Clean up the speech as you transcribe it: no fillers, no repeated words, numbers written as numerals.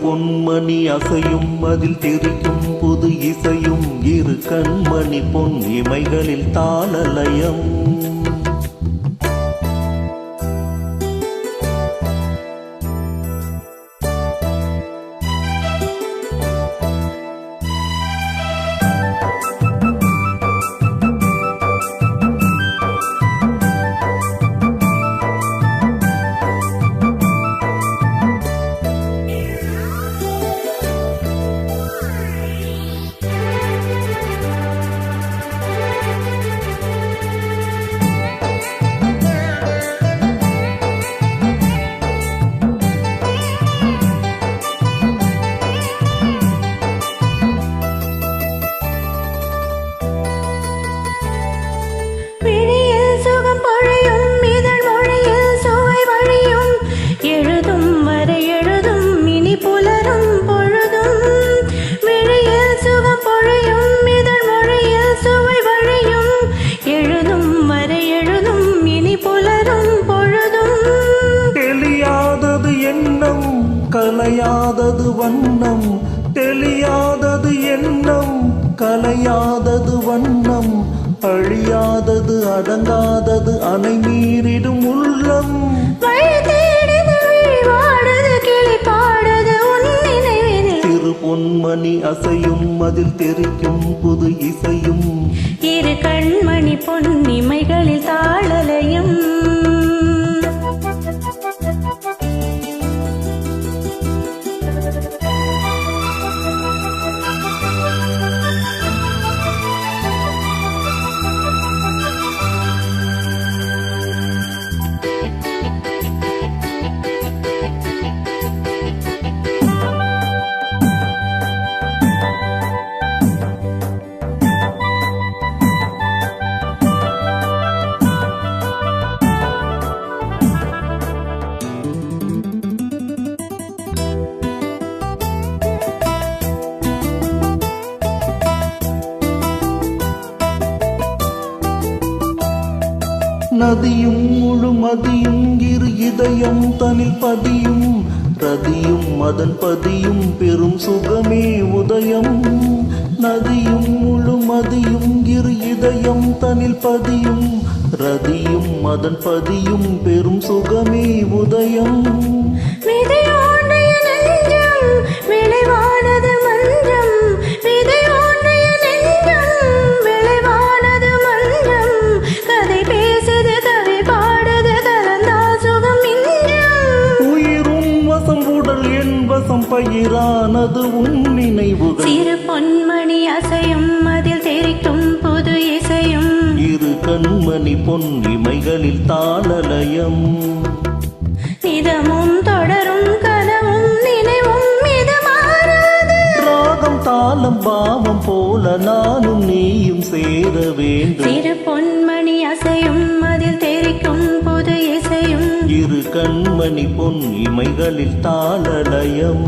பொன்மணி அசையும் அதில் தெரிக்கும் புது இசையும் இரு கண்மணி பொன் இமைகளில் தாளலயம். கலையாதது வண்ணம் தெளியாதது எண்ணம் கலையாதது வண்ணம் அழியாதது அடங்காதது அணை மீறிடும் உள்ளம். சிறு பொன்மணி அசையும் அதில் தெரிக்கும் புது இசையும் இரு கண்மணி பொன்னிமைகளில் தாளலயம். நதியும் முழுமதியும் இரு இதயம் தனில் பதியும் ரதியும் மதன் பதியும் பெரும் சுகமே உதயம். நதியும் முழுமதியும் இரு இதயம் தனில் பதியும் ரதியும் மதன் பதியும் பெரும் சுகமே உதயம். பயிரானது உன் நினைவுகள். சிறு பொன்மணி அசையும் அதில் தெரிக்கும் புது இசையும் இரு கண்மணி பொன் இமைகளில் தாளலயம். நிதமும் தொடரும் கனவும் நினைவும் மிதமாறாது. ராகம் தாளம் பாவம் போல நானும் நீயும் சேர வேண்டும். சிறு பொன்மணி அசையும் அதில் தெரிக்கும் புது இசையும் இரு கண்மணி பொன் இமைகளில் தாளலயம்.